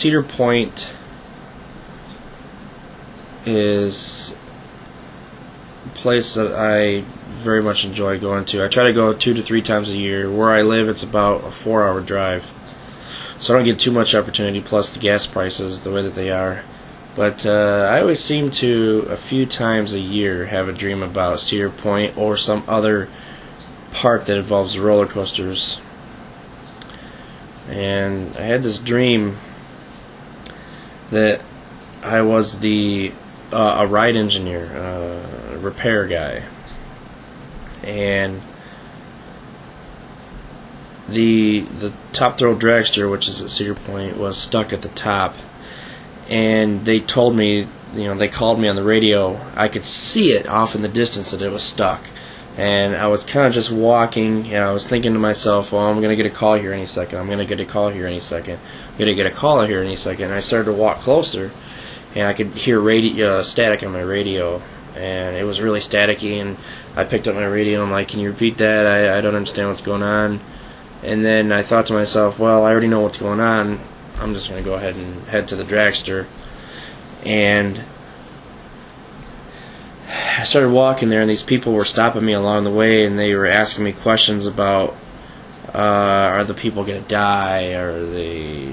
Cedar Point is a place that I very much enjoy going to. I try to go 2 to 3 times a year. Where I live, it's about a 4-hour drive, so I don't get too much opportunity, plus the gas prices the way that they are. But I always seem to, a few times a year, have a dream about Cedar Point or some other park that involves roller coasters. And I had this dream that I was a ride engineer, a repair guy, and the top throw dragster, which is at Cedar Point, was stuck at the top. And they told me, they called me on the radio. I could see it off in the distance that it was stuck. And I was kind of just walking, and I was thinking to myself, well, I'm going to get a call here any second. I'm going to get a call here any second. I'm going to get a call here any second. And I started to walk closer, and I could hear static on my radio. And it was really staticky, and I picked up my radio, and I'm like, can you repeat that? I don't understand what's going on. And then I thought to myself, well, I already know what's going on. I'm just going to go ahead and head to the dragster. And I started walking there, and these people were stopping me along the way, and they were asking me questions about, are the people going to die? Are they,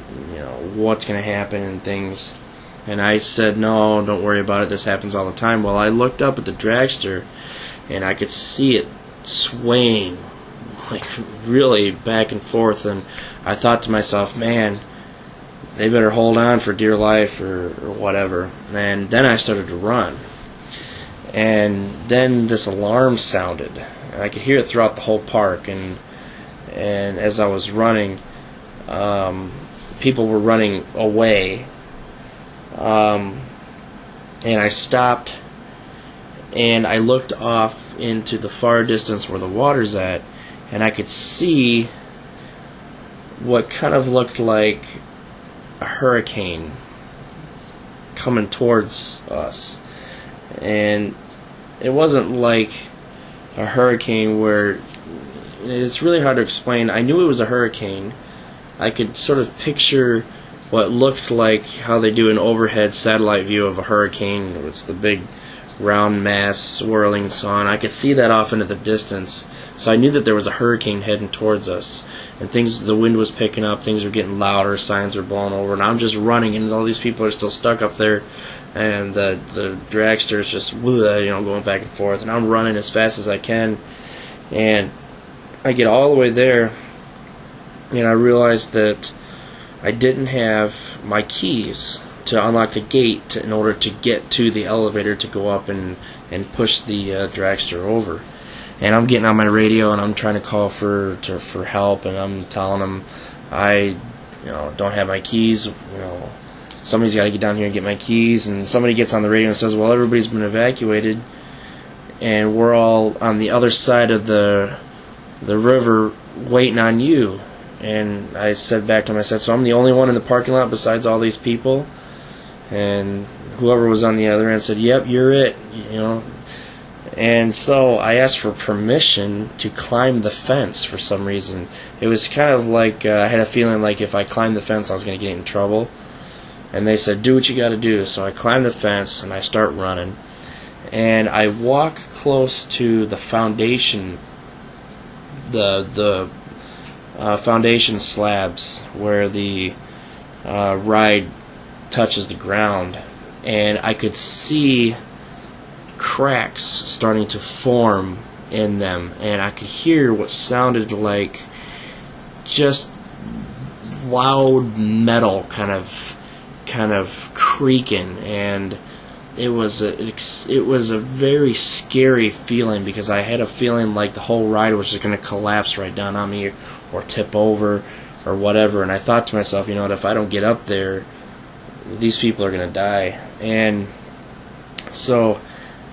what's going to happen and things. And I said, no, don't worry about it. This happens all the time. Well, I looked up at the dragster, and I could see it swaying, like really back and forth. And I thought to myself, man, they better hold on for dear life or whatever. And then I started to run. And then this alarm sounded. And I could hear it throughout the whole park. And as I was running, people were running away. And I stopped, and I looked off into the far distance where the water's at, and I could see what kind of looked like a hurricane coming towards us. And it wasn't like a hurricane where, it's really hard to explain. I knew it was a hurricane. I could sort of picture what looked like how they do an overhead satellite view of a hurricane. It was the big round mass swirling sun. I could see that off into the distance. So I knew that there was a hurricane heading towards us. And the wind was picking up, things were getting louder, signs were blowing over, and I'm just running, and all these people are still stuck up there, and the dragster is just going back and forth, and I'm running as fast as I can, and I get all the way there, and I realized that I didn't have my keys to unlock the gate in order to get to the elevator to go up and push the dragster over. And I'm getting on my radio, and I'm trying to call for help, and I'm telling them I don't have my keys. Somebody's got to get down here and get my keys. And somebody gets on the radio and says, well, everybody's been evacuated, and we're all on the other side of the river waiting on you. And I said back to him, I said, so I'm the only one in the parking lot besides all these people? And whoever was on the other end said, yep, you're it. And so I asked for permission to climb the fence for some reason. It was kind of like I had a feeling like if I climbed the fence I was going to get in trouble. And they said, do what you got to do. So I climbed the fence and I start running. And I walk close to the foundation, the foundation slabs where the ride touches the ground. And I could see cracks starting to form in them, and I could hear what sounded like just loud metal kind of creaking, and it was a very scary feeling, because I had a feeling like the whole ride was just going to collapse right down on me or tip over or whatever. And I thought to myself, if I don't get up there, these people are going to die. And so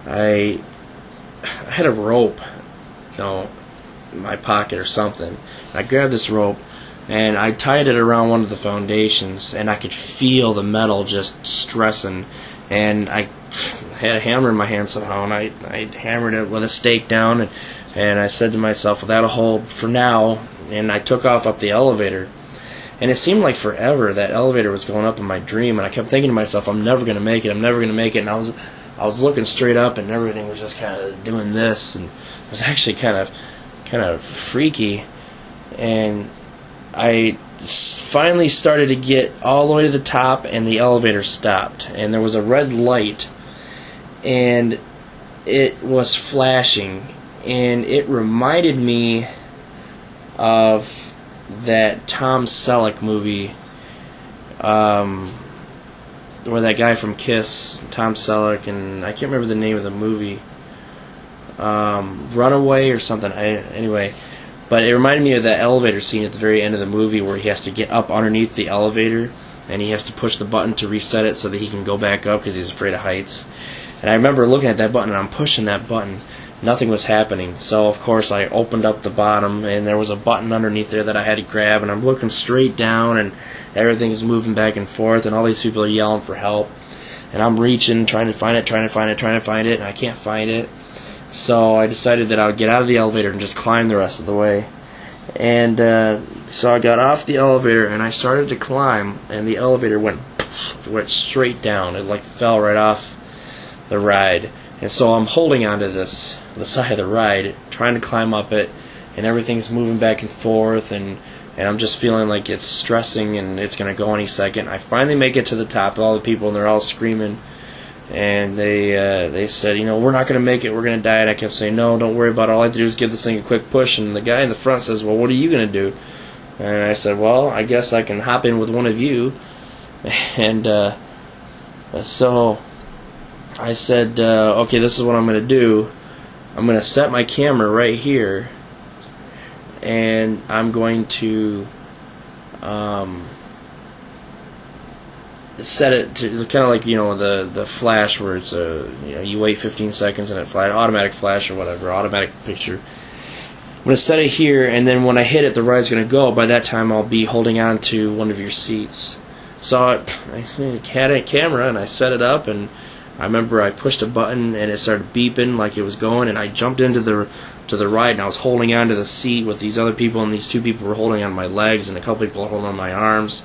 I had a rope, in my pocket or something. I grabbed this rope, and I tied it around one of the foundations, and I could feel the metal just stressing. And I had a hammer in my hand somehow, and I hammered it with a stake down, and I said to myself, well, that'll hold for now. And I took off up the elevator, And it seemed like forever that elevator was going up in my dream, and I kept thinking to myself, I'm never going to make it, I'm never going to make it. And I was looking straight up, and everything was just kind of doing this, and it was actually kind of freaky. And I finally started to get all the way to the top, and the elevator stopped, and there was a red light, and it was flashing, and it reminded me of that Tom Selleck movie, where that guy from Kiss, Tom Selleck, and I can't remember the name of the movie, Runaway or something. Anyway, but it reminded me of that elevator scene at the very end of the movie where he has to get up underneath the elevator and he has to push the button to reset it so that he can go back up because he's afraid of heights. And I remember looking at that button, and I'm pushing that button. Nothing was happening. So, of course, I opened up the bottom, and there was a button underneath there that I had to grab, and I'm looking straight down, and everything is moving back and forth, and all these people are yelling for help. And I'm reaching, trying to find it, and I can't find it. So I decided that I would get out of the elevator and just climb the rest of the way. And so I got off the elevator, and I started to climb, and the elevator went straight down. It like fell right off the ride. And so I'm holding onto the side of the ride, trying to climb up it, and everything's moving back and forth, and I'm just feeling like it's stressing and it's going to go any second. I finally make it to the top of all the people, and they're all screaming, and they said, we're not going to make it, we're going to die. And I kept saying, no, don't worry about it. All I have to do is give this thing a quick push. And the guy in the front says, well, what are you going to do? And I said, well, I guess I can hop in with one of you. And so I said, okay, this is what I'm going to do. I'm going to set my camera right here, and I'm going to set it to kind of like, the flash where it's you wait 15 seconds and it flashes, automatic flash or whatever, automatic picture. I'm going to set it here, and then when I hit it, the ride's going to go. By that time, I'll be holding on to one of your seats. So I had a camera, and I set it up, and I remember I pushed a button and it started beeping like it was going, and I jumped into the ride, and I was holding onto the seat with these other people, and these two people were holding on my legs, and a couple people were holding on my arms,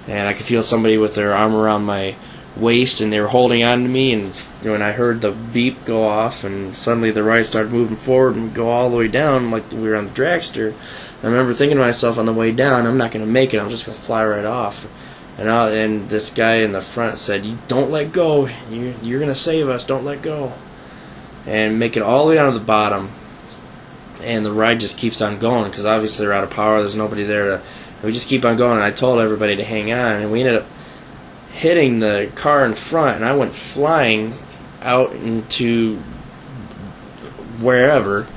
and I could feel somebody with their arm around my waist, and they were holding on to me. And when I heard the beep go off, and suddenly the ride started moving forward and go all the way down like we were on the dragster, I remember thinking to myself on the way down, I'm not going to make it, I'm just going to fly right off. And this guy in the front said, don't let go, you're going to save us, don't let go. And make it all the way down to the bottom, and the ride just keeps on going, because obviously they're out of power, there's nobody there we just keep on going. And I told everybody to hang on, and we ended up hitting the car in front, and I went flying out into wherever,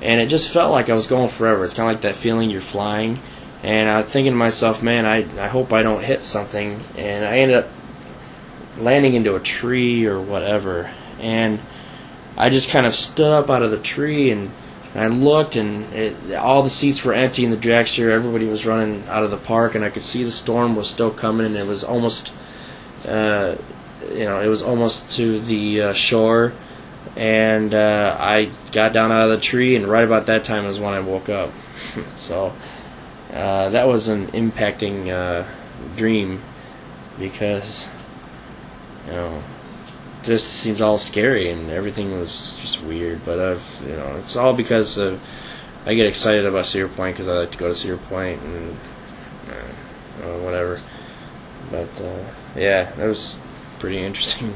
and it just felt like I was going forever. It's kind of like that feeling you're flying. And I was thinking to myself, man, I hope I don't hit something. And I ended up landing into a tree or whatever. And I just kind of stood up out of the tree, and I looked, and all the seats were empty in the dragster. Everybody was running out of the park, and I could see the storm was still coming, and it was almost, it was almost to the shore. And I got down out of the tree, and right about that time is when I woke up. So that was an impacting dream, because just seems all scary, and everything was just weird. But it's all because I get excited about Cedar Point, because I like to go to Cedar Point and whatever. But yeah, that was pretty interesting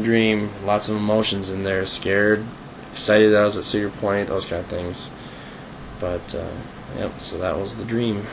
dream. Lots of emotions in there. Scared, excited that I was at Cedar Point, those kind of things. But yep, so that was the dream.